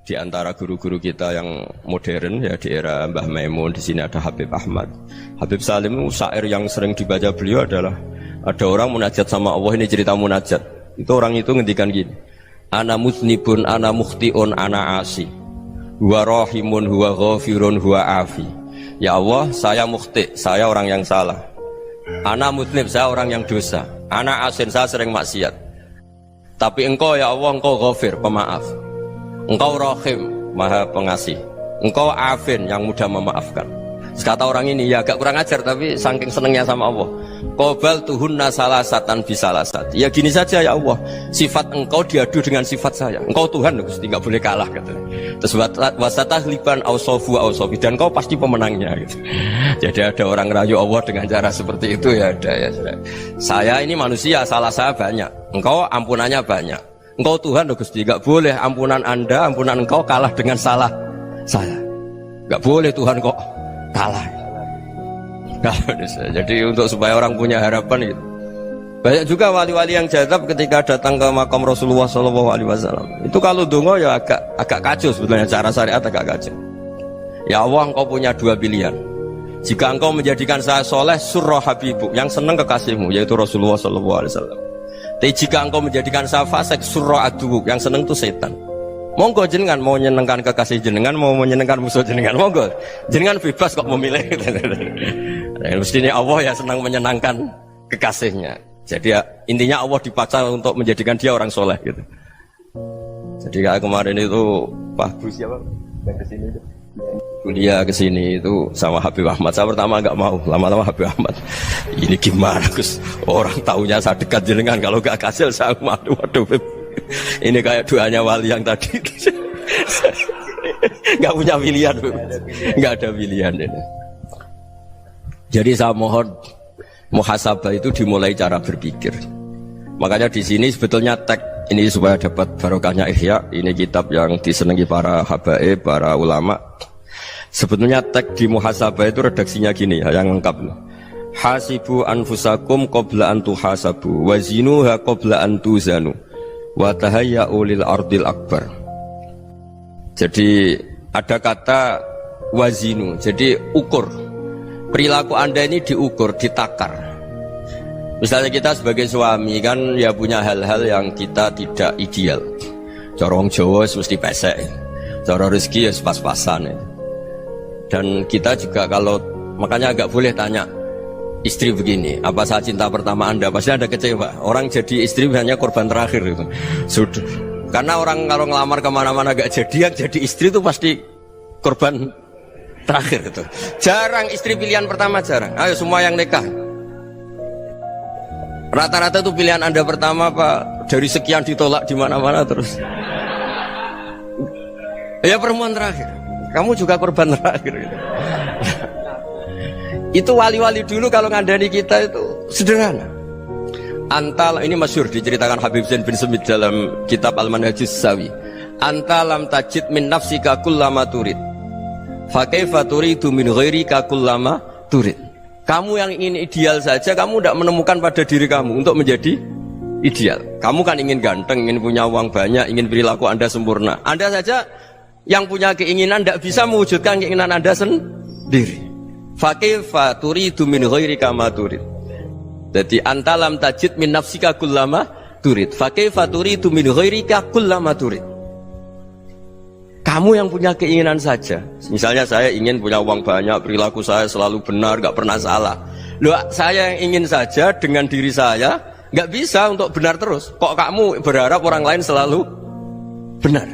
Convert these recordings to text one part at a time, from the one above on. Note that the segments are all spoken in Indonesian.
di antara guru-guru kita yang modern ya di era Mbah Maimun, di sini ada Habib Ahmad. Habib Salim syair yang sering dibaca beliau adalah ada orang munajat sama Allah, ini cerita munajat. Itu orang itu ngendikan gini. Ana muznibun, ana mukhtiun, ana asi. Huwa rahimun, huwa ghafirun, huwa afi. Ya Allah, saya mukhti, saya orang yang salah. Ana muznib, saya orang yang dosa. Ana asin, saya sering maksiat. Tapi engkau ya Allah, engkau ghafir, pemaaf. Engkau rahim, maha pengasih. Engkau afin, yang mudah memaafkan. Kata orang ini, ya agak kurang ajar tapi saking senengnya sama Allah. Qobal tuhunna salasatan bisalasat. Ya gini saja ya Allah, sifat engkau diadu dengan sifat saya. Engkau Tuhan, Gusti, nggak boleh kalah gitu. Terus wasatahliban ausofu ausofi, dan kau pasti pemenangnya gitu. Jadi ada orang rayu Allah dengan cara seperti itu ya ada ya. Saya ini manusia, salah saya banyak. Engkau ampunannya banyak. Engkau Tuhan, Gusti, nggak boleh ampunan Anda, ampunan engkau kalah dengan salah saya. Nggak boleh Tuhan kok kalah. Jadi untuk supaya orang punya harapan gitu. Banyak juga wali-wali yang jadab ketika datang ke makam Rasulullah SAW. Itu kalau dongo ya agak kacau sebetulnya, cara syariat agak kacau. Ya Allah, engkau punya dua pilihan. Jika engkau menjadikan saya soleh, surah habibuk, yang senang kekasihmu, yaitu Rasulullah SAW. Tapi jika engkau menjadikan saya fasik, surah adubuk, yang senang itu setan. Monggo jenengan mau menyenangkan kekasih jenengan, mau menyenangkan musuh jenengan, monggo jenengan bebas kok memilih. Mestinya Allah ya senang menyenangkan kekasihnya. Jadi ya, intinya Allah dipaksa untuk menjadikan dia orang soleh gitu. Jadi kayak kemarin itu Pak Bu siapa yang kesini itu kuliah kesini itu sama Habib Ahmad. Saya pertama nggak mau, lama-lama Habib Ahmad ini gimana Gus, orang taunya saya dekat jenengan, kalau nggak kasil saya waduh ini kayak doanya wali yang tadi. Nggak punya pilihan, nggak ada pilihan ini. Jadi saya mohon muhasabah itu dimulai cara berpikir. Makanya di sini sebetulnya tag ini supaya dapat barokahnya Ihya. Ini kitab yang disenangi para habaib, para ulama. Sebetulnya tag di muhasabah itu redaksinya gini ya, yang lengkap. Hasibu anfusakum qabla an tuhasabu wa zinuha qabla an tuzanu wa tahayya'u lil ardil akbar. Jadi ada kata wazinu, jadi ukur. Perilaku Anda ini diukur, ditakar. Misalnya kita sebagai suami kan ya punya hal-hal yang kita tidak ideal. Corong Jawa mesti pesek, cara rezeki ya pas-pasan. Dan kita juga kalau, makanya agak boleh tanya istri begini, apa saat cinta pertama Anda? Pasti Anda kecewa. Orang jadi istri hanya korban terakhir itu. Sudah. Karena orang kalau ngelamar kemana-mana gak jadi, yang jadi istri itu pasti korban terakhir itu. Jarang istri pilihan pertama, jarang. Ayo semua yang nikah. Rata-rata itu pilihan Anda pertama Pak, dari sekian ditolak di mana-mana terus. Ya perempuan terakhir. Kamu juga korban terakhir gitu. Itu wali-wali dulu kalau ngandani kita itu sederhana. Antal ini masyhur diceritakan Habib Zain bin Semit dalam kitab Al-Manhajus Sawi. Anta lam tajid min nafsika kullama turid. Fa kaifa turidu min ghairika kullama turid. Kamu yang ingin ideal saja, kamu tidak menemukan pada diri kamu untuk menjadi ideal. Kamu kan ingin ganteng, ingin punya uang banyak, ingin perilaku Anda sempurna. Anda saja yang punya keinginan tidak bisa mewujudkan keinginan Anda sendiri. Fa kaifa turidu min ghairika ma turid. Jadi anta lam tajid min nafsika kullama turid. Fa kaifa turidu min ghairika kullama turid. Kamu yang punya keinginan saja. Misalnya saya ingin punya uang banyak, perilaku saya selalu benar, gak pernah salah. Loh, saya yang ingin saja dengan diri saya gak bisa untuk benar terus. Kok kamu berharap orang lain selalu benar?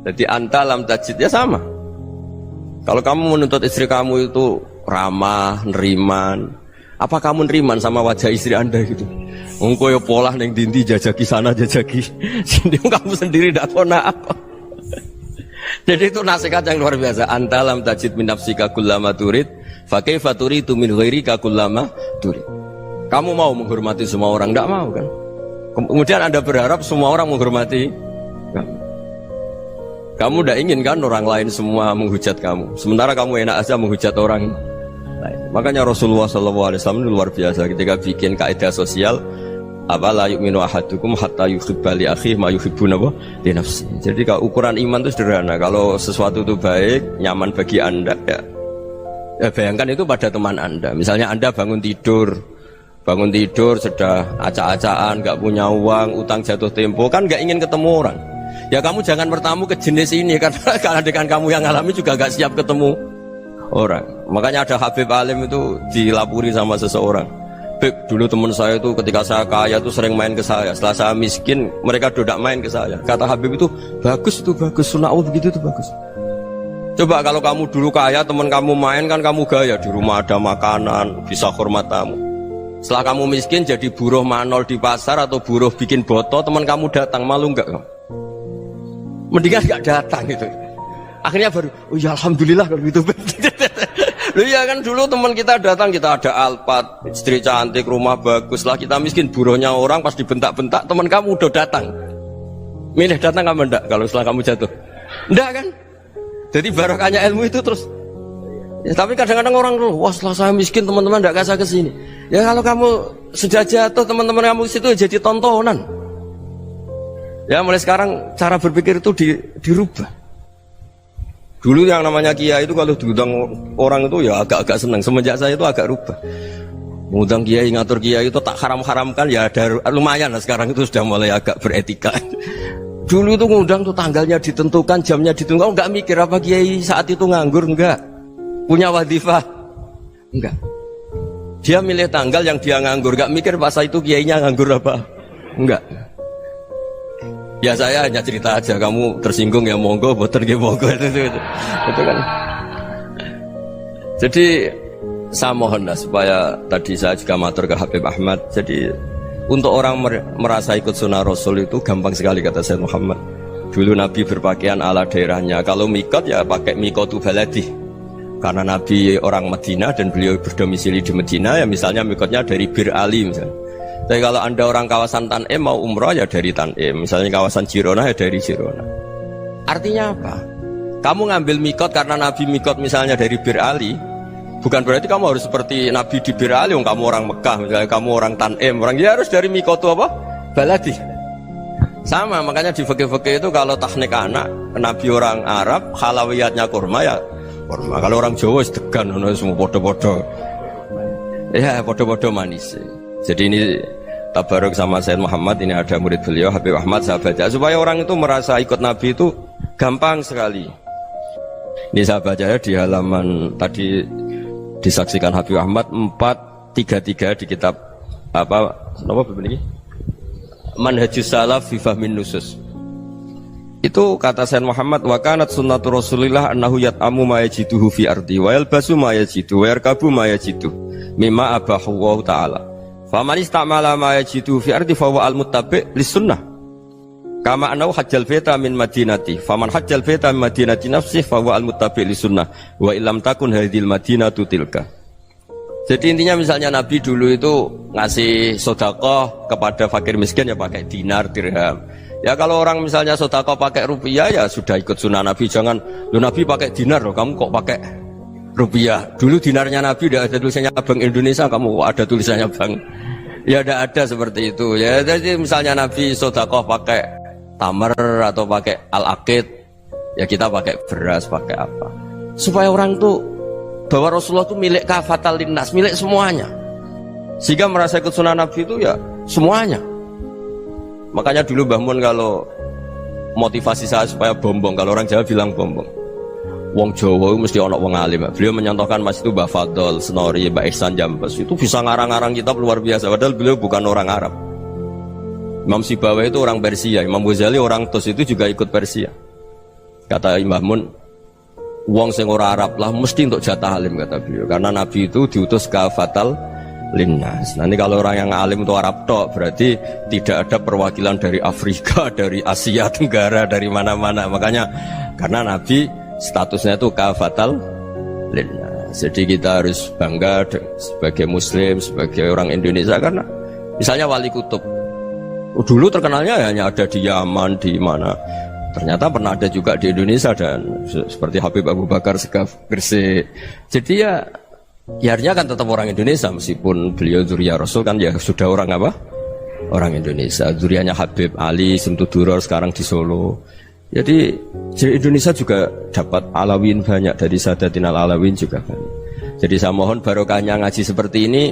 Jadi anta lam tajid ya sama. Kalau kamu menuntut istri kamu itu ramah, neriman, apa kamu neriman sama wajah istri Anda gitu? Engkau ya pola neng dinti jajaki sana jajaki sini, kamu sendiri tidak kona apa. Jadi itu nasihat yang luar biasa. Anta lam tajid min nafsika kullama turid, fa kaifa turidu min ghairika kullama turid. Kamu mau menghormati semua orang? Tidak mau kan? Kemudian Anda berharap semua orang menghormati kamu. Kamu tidak ingin kan orang lain semua menghujat kamu. Sementara kamu enak aja menghujat orang lain. Makanya Rasulullah SAW luar biasa ketika bikin kaidah sosial. apa la yu'minu ahadukum hatta yuhibba li akhihi ma yuhibbu li nafsi. Jadi kalau ukuran iman itu sederhana. Kalau sesuatu itu baik, nyaman bagi Anda ya bayangkan itu pada teman Anda. Misalnya Anda bangun tidur sudah acak-acakan, nggak punya uang, utang jatuh tempo, kan nggak ingin ketemu orang. Ya kamu jangan bertamu ke jenis ini karena dengan kamu yang alami juga nggak siap ketemu orang. Makanya ada Habib Alim itu dilapuri sama seseorang. Beb, dulu teman saya itu ketika saya kaya itu sering main ke saya. Setelah saya miskin, mereka tidak main ke saya. Kata Habib itu bagus, sunnah Allah begitu itu bagus. Coba kalau kamu dulu kaya, teman kamu main kan kamu gaya, di rumah ada makanan, bisa hormat tamu. Setelah kamu miskin jadi buruh manol di pasar atau buruh bikin boto, teman kamu datang, malu enggak kamu? Mendingan enggak datang gitu. Akhirnya baru, oh ya alhamdulillah kalau gitu. Loh ya kan dulu teman kita datang, kita ada Alphard, istri cantik, rumah bagus lah, kita miskin, buruhnya orang pas dibentak-bentak, teman kamu udah datang. Milih datang kamu enggak kalau setelah kamu jatuh? Enggak kan? Jadi barokahnya ilmu itu terus. Ya, tapi kadang-kadang orang tuh, wah setelah saya miskin teman-teman enggak kasih ke sini. Ya kalau kamu sudah jatuh teman-teman kamu situ jadi tontonan. Ya mulai sekarang cara berpikir itu dirubah. Dulu yang namanya kiai itu kalau diundang orang itu ya agak-agak senang. Semenjak saya itu agak rubah. Mengundang kiai, ngatur kiai itu tak haram-haramkan ya ada lumayan lah sekarang itu sudah mulai agak beretika. Dulu itu ngundang tuh tanggalnya ditentukan, jamnya ditentukan, enggak mikir apa kiai saat itu nganggur, enggak. Punya wadifah, enggak. Dia milih tanggal yang dia nganggur, enggak mikir pas itu kiainya nganggur apa, enggak. Ya saya hanya cerita aja, kamu tersinggung ya monggo, boten ya monggo itu kan. Jadi saya mohon lah supaya tadi saya juga matur ke Habib Ahmad. Jadi untuk orang merasa ikut sunnah Rasul itu gampang sekali kata Sayyid Muhammad. Dulu Nabi berpakaian ala daerahnya. Kalau mikot ya pakai mikotu baladi. Karena Nabi orang Madinah dan beliau berdomisili di Madinah ya misalnya mikotnya dari Bir Ali misalnya. Tapi kalau Anda orang kawasan Tanim mau umrah ya dari Tanim. Misalnya kawasan Jirona ya dari Jirona. Artinya apa? Kamu ngambil mikot karena Nabi mikot misalnya dari Bir Ali, bukan berarti kamu harus seperti Nabi di Bir Ali. Kamu orang Mekah, misalnya kamu orang Tanim, orang dia harus dari mikot itu apa? Baladi. Sama, makanya di fikih-fikih itu kalau tahnik anak, Nabi orang Arab, halawiyatnya kurma ya kurma. Kalau orang Jawa sedegan, semua podo-podo. Ya podo-podo manis. Jadi ini tabaruk sama Sayyid Muhammad, ini ada murid beliau Habib Ahmad, saya baca supaya orang itu merasa ikut Nabi itu gampang sekali. Ini saya baca ya di halaman tadi disaksikan Habib Ahmad 433 di kitab apa begini? Manhajus Salaf fi Fahmin Nusus. Itu kata Sayyid Muhammad, wa kanat sunnatu Rasulillah annahu yat'amu ma yajiduhu fi ardi wa yalbasu ma yajidu wa yarkabu ma yajidu mimma abahu wa ta'ala. Faman istamala ma yajidu fi ardi fa huwa al-muttabi' lis-sunnah. Kama annahu hajjal baita min madinati. Faman hajjal baita min madinati nafsihi fa huwa al-muttabi' lis-sunnah. Wa illam takun hadhil madinatu tilka. Jadi intinya misalnya Nabi dulu itu ngasih sedekah kepada fakir miskin ya pakai dinar, dirham. Ya kalau orang misalnya sedekah pakai rupiah ya sudah ikut sunnah Nabi. Jangan lu Nabi pakai dinar loh, kamu kok pakai rupiah. Dulu dinarnya Nabi udah ada tulisannya Bank Indonesia, kamu ada tulisannya Bank. Ya tidak ada seperti itu. Ya jadi misalnya Nabi sedekah pakai tamar atau pakai al-aqid, ya kita pakai beras, pakai apa? Supaya orang tuh bahwa Rasulullah itu milik kafatal linnas, milik semuanya. Sehingga merasa ikut sunnah Nabi itu ya semuanya. Makanya dulu Mbah Mun kalau motivasi saya supaya bombong, kalau orang Jawa bilang bombong. Wong Jawa mesti ono wong alim. Beliau menyontohkan Mas itu Mbah Fadol, Senori, Mbah Ihsan Jambes. Itu bisa ngarang-ngarang kitab luar biasa. Padahal beliau bukan orang Arab. Imam Sibawai itu orang Persia. Imam Ghazali orang Tus itu juga ikut Persia. Kata Mbah Mun, wong sing ora Arab lah mesti untuk jatah alim kata beliau. Karena Nabi itu diutus kafatal linnas. Nanti kalau orang yang alim itu Arab tok, berarti tidak ada perwakilan dari Afrika, dari Asia Tenggara, dari mana-mana. Makanya karena Nabi statusnya itu kafatal linnas. Jadi kita harus bangga sebagai Muslim, sebagai orang Indonesia karena misalnya Wali Kutub dulu terkenalnya hanya ada di Yaman, di mana. Ternyata pernah ada juga di Indonesia dan seperti Habib Abu Bakar Segaf Gresik. Jadi ya akhirnya kan tetap orang Indonesia meskipun beliau dzurriyyah Rasul kan ya sudah orang apa? orang Indonesia. Zuriatnya Habib Ali Simtuduror sekarang di Solo. Jadi Indonesia juga dapat Alawin banyak, dari Sadatin Alawin juga banyak. Jadi saya mohon barokahnya ngaji seperti ini.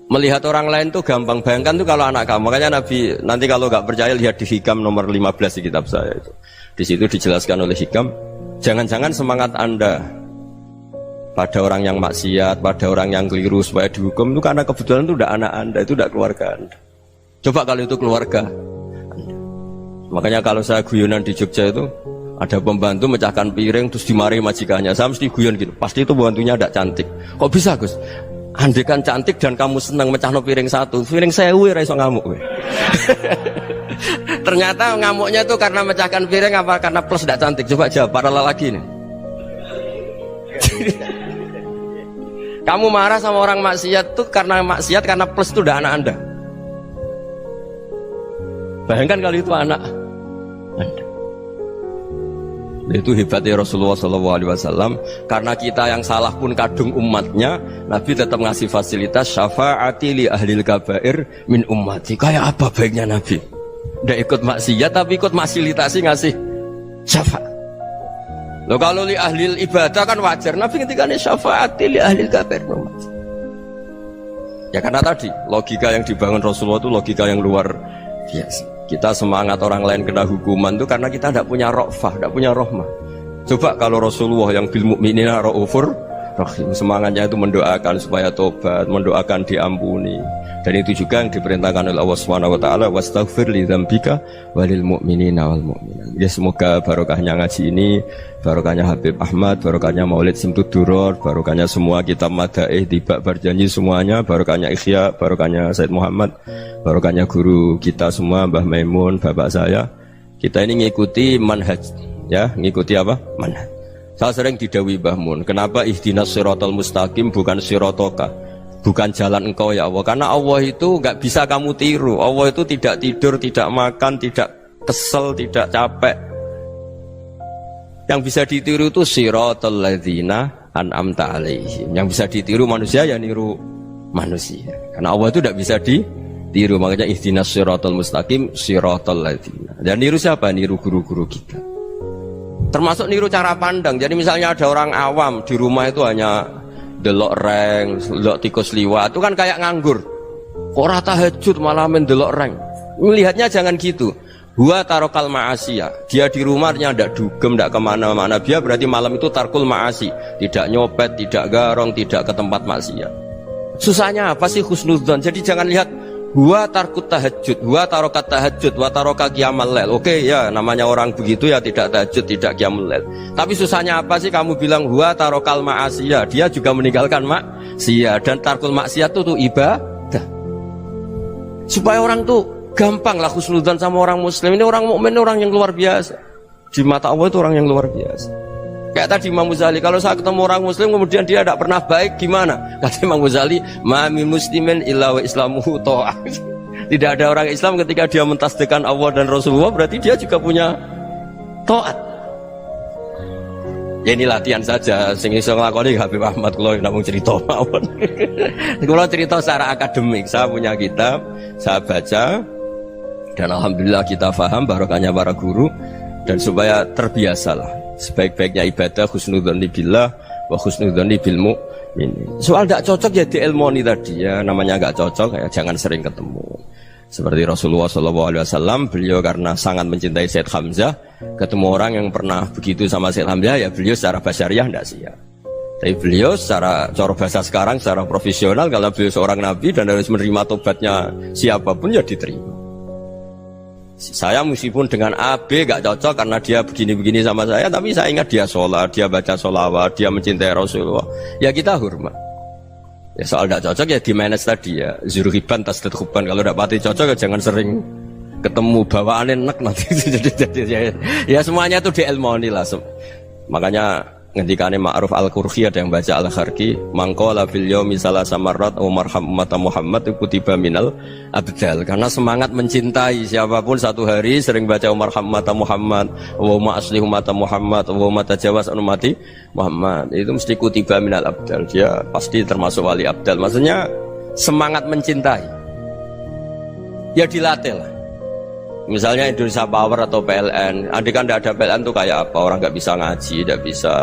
Melihat orang lain tuh gampang, bayangkan tuh kalau anak kamu. Makanya Nabi, nanti kalau nggak percaya lihat di Hikam nomor 15 di kitab saya itu. Di situ dijelaskan oleh Hikam, jangan-jangan semangat Anda pada orang yang maksiat, pada orang yang keliru supaya dihukum itu karena kebetulan itu udah anak Anda, itu udah keluarga Anda. Coba kalau itu keluarga Anda. Makanya kalau saya guyonan di Jogja itu, ada pembantu mecahkan piring terus dimarahi majikannya, saya mesti guyon gitu, pasti itu pembantunya tidak cantik. Kok bisa Gus? Andai kan cantik dan kamu senang mecahno piring satu, piring 1000 ora iso ngamuk kowe. Ternyata ngamuknya tuh karena mecahkan piring apa karena plus tidak cantik? Coba jawab para lelaki nih. Kamu marah sama orang maksiat tuh karena maksiat, karena plus itu udah anak Anda. Bayangkan kalau itu anak Anda. Itu hebatnya Rasulullah SAW. Karena kita yang salah pun kadung umatnya, Nabi tetap ngasih fasilitas syafaati li ahlil kabair min ummati. Kayak apa baiknya Nabi? Nggak ikut maksiat tapi ikut fasilitasi ngasih syafaat. Loh kalau li ahlil ibadah kan wajar, Nabi ketika ini syafaati li ahlil kabair min ummati. Ya karena tadi logika yang dibangun Rasulullah itu logika yang luar biasa. Kita semangat orang lain kena hukuman itu karena kita tidak punya ra'fah, tidak punya rahmah. Coba kalau Rasulullah yang bil mu'minina ra'ufur rahim, semangatnya itu mendoakan supaya tobat, mendoakan diampuni. Dan itu juga yang diperintahkan oleh Allah Subhanahu wa taala, wastaghfir li dzambika walil mu'minina wal mu'minat. Ya semoga barokahnya ngaji ini, barokahnya Habib Ahmad, barokahnya Maulid Simtuduror, barokahnya semua kitab madaih tiba berjanji semuanya, barokahnya Ikhya, barokahnya Said Muhammad, barokahnya guru kita semua Mbah Maimun, bapak saya. Kita ini ngikuti manhaj, ya, ngikuti apa? Manhaj. Saya sering didhawuhi Mbah Mun, kenapa ihdinas siratal mustaqim bukan siratoka? Bukan jalan engkau ya Allah, karena Allah itu nggak bisa kamu tiru. Allah itu tidak tidur, tidak makan, tidak kesel, tidak capek. Yang bisa ditiru itu siratal ladzina an'amta alaihim. Yang bisa ditiru manusia ya niru manusia. Karena Allah itu tidak bisa ditiru. Makanya ihdinas siratal mustaqim siratal ladzina. Dan niru siapa? Niru guru-guru kita. Termasuk niru cara pandang. Jadi misalnya ada orang awam di rumah itu hanya delok reng, delok tikus liwat, itu kan kayak nganggur. Kok ora tahajud malah mendelok reng. Melihatnya jangan gitu. Huwa tarokal ma'asiyah. Dia di rumahnya ndak dugem, ndak kemana-mana. Dia berarti malam itu tarkul ma'asi. Tidak nyopet, tidak garong, tidak ke tempat maksiat. Susahnya apa sih husnudzon? Jadi jangan lihat huwa tarkut tahajud, huwa tarokat tahajud, wa taroka qiyamal lail. Oke ya, namanya orang begitu ya tidak tahajud, tidak qiyamul lail. Tapi susahnya apa sih kamu bilang huwa tarokal ma'asiyah? Dia juga meninggalkan maksiat, dan tarkul maksiat itu tuh ibadah. Supaya orang tuh gampang lah husnudzon sama orang muslim. Ini orang mukmin, orang yang luar biasa. Di mata Allah itu orang yang luar biasa. Kayak tadi Imam Ghazali, kalau saya ketemu orang muslim kemudian dia tidak pernah baik, gimana? Kata Imam Ghazali, ma min muslimin illa wa islamuhu ta'ah. Tidak ada orang Islam ketika dia mentasdihkan Allah dan Rasulullah, berarti dia juga punya taat. Ya ini latihan saja, sing iso nglakoni Habib Ahmad kula namung cerita mawon. Kula cerita secara akademik, saya punya kitab, saya baca, dan alhamdulillah kita paham barokahnya para guru, dan supaya terbiasalah. Sebaik-baiknya ibadah husnudzon billah wa husnudzon bil mu'min. Soal tidak cocok ya diilmoni tadi ya, namanya nggak cocok ya jangan sering ketemu. Seperti Rasulullah SAW, beliau karena sangat mencintai Said Hamzah, ketemu orang yang pernah begitu sama Said Hamzah ya beliau secara basyariah tidak siap. Tapi beliau secara cara bahasa sekarang, secara profesional, kalau beliau seorang nabi dan harus menerima tobatnya siapapun ya diterima. Saya meskipun dengan A, B gak cocok karena dia begini-begini sama saya, tapi saya ingat dia sholat, dia baca sholawat, dia mencintai Rasulullah, ya kita hormat. Ya soal gak cocok ya di manage tadi ya, zurhiban tasdid huban. Kalau gak pati cocok ya jangan sering ketemu, bawaannya enak nanti. Ya semuanya itu diilmoni lah. Makanya ngendikane Ma'ruf Al-Qurhi ada yang baca Al-Kharqi, mangqala fil yaumi salasa marrat wa marham ummata Muhammad kutiba minal abdal. Karena semangat mencintai siapapun satu hari sering baca marham ummata Muhammad wa ma aslih ummata Muhammad wa ma tajawaz an ummati Muhammad, itu mesti kutiba minal abdal. Dia pasti termasuk wali abdal. Maksudnya semangat mencintai. Ya dilatih lah. Misalnya Indonesia Power atau PLN, andai kan tidak ada PLN tuh kayak apa? Orang nggak bisa ngaji, tidak bisa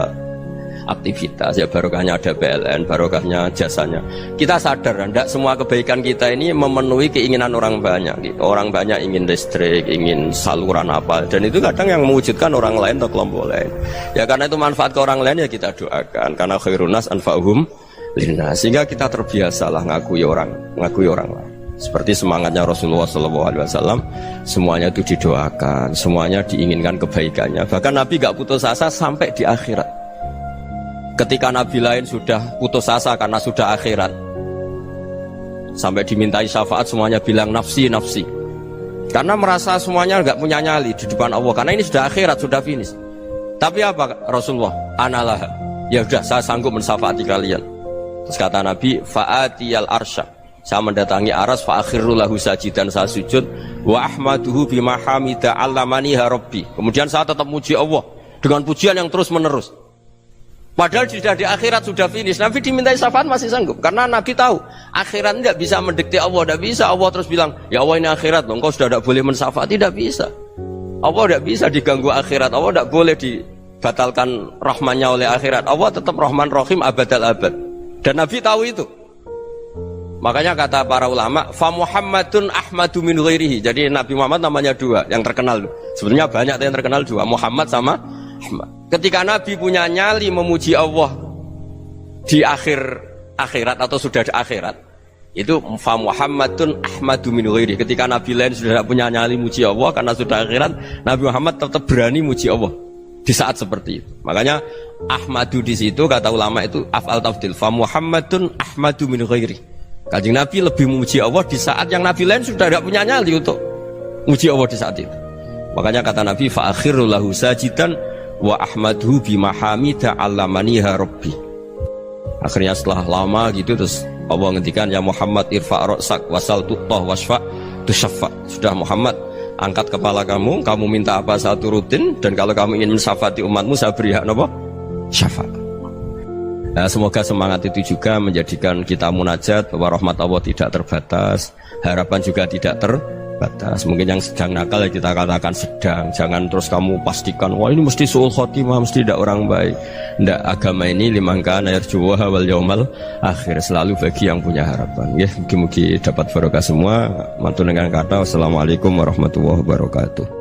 aktivitas. Ya barokahnya ada PLN, barokahnya jasanya. Kita sadar, tidak semua kebaikan kita ini memenuhi keinginan orang banyak. Gitu. Orang banyak ingin listrik, ingin saluran apa, dan itu kadang yang mewujudkan orang lain atau kelompok lain. Ya karena itu manfaat ke orang lain ya kita doakan. Karena khairunas anfa'uhum linnas. Sehingga kita terbiasalah ngakui orang lain. Seperti semangatnya Rasulullah SAW, semuanya itu didoakan, semuanya diinginkan kebaikannya. Bahkan Nabi gak putus asa sampai di akhirat. Ketika Nabi lain sudah putus asa karena sudah akhirat, sampai dimintai syafaat semuanya bilang nafsi, nafsi. Karena merasa semuanya gak punya nyali di depan Allah. Karena ini sudah akhirat, sudah finish. Tapi apa Rasulullah? Analah. Ya udah, saya sanggup mensyafaati kalian. Terus kata Nabi, fa'atiyal arsya. Saya mendatangi aras fa akhirru lahu sajidan, saya sujud wa ahmaduhu bima hamida 'allamaniha rabbi. Kemudian saya tetap muji Allah dengan pujian yang terus menerus. Padahal sudah di akhirat sudah finish. Nabi dimintai syafaat masih sanggup karena Nabi tahu akhirat tidak bisa mendikte Allah, tidak bisa. Allah terus bilang, "Ya Allah ini akhirat loh, engkau sudah tidak boleh mensyafaat." Tidak bisa. Allah tidak bisa diganggu akhirat. Allah tidak boleh dibatalkan rahmannya oleh akhirat. Allah tetap Rahman Rahim abadal abad. Dan Nabi tahu itu. Makanya kata para ulama, fa Muhammadun ahmadu min ghairihi. Jadi Nabi Muhammad namanya dua, yang terkenal. Sebenarnya banyak yang terkenal dua, Muhammad sama Ahmad. Ketika Nabi punya nyali memuji Allah di akhirat atau sudah di akhirat, itu fa Muhammadun ahmadu min ghairihi. Ketika Nabi lain sudah tidak punya nyali muji Allah karena sudah akhirat, Nabi Muhammad tetap berani muji Allah di saat seperti itu. Makanya Ahmadu di situ kata ulama itu af'al tafdil, fa Muhammadun ahmadu min ghairihi. Kanjeng Nabi lebih memuji Allah di saat yang Nabi lain sudah tidak punya nyali untuk memuji Allah di saat itu. Makanya kata Nabi fa akhirru lahu sajidan wa ahmaduhu bima hamida 'allamaniha rabbi. Akhirnya setelah lama gitu terus Allah ngendikan, ya Muhammad irfa' ra'sak wasal tu'tah wasfa' tusyaffa. Sudah Muhammad, angkat kepala kamu minta apa saya turutin, dan kalau kamu ingin mensyafaati umatmu saya beri hak napa? Syafaat. Nah, semoga semangat itu juga menjadikan kita munajat bahwa rahmat Allah tidak terbatas, harapan juga tidak terbatas. Mungkin yang sedang nakal ya kita katakan sedang, jangan terus kamu pastikan wah ini mesti suul khotimah, mesti tidak orang baik. Tidak, agama ini liman kana yarjuha wal yaumal akhir, selalu bagi yang punya harapan. Ya, mugi-mugi dapat barokah semua. Mantu dengan kata wassalamualaikum warahmatullahi wabarakatuh.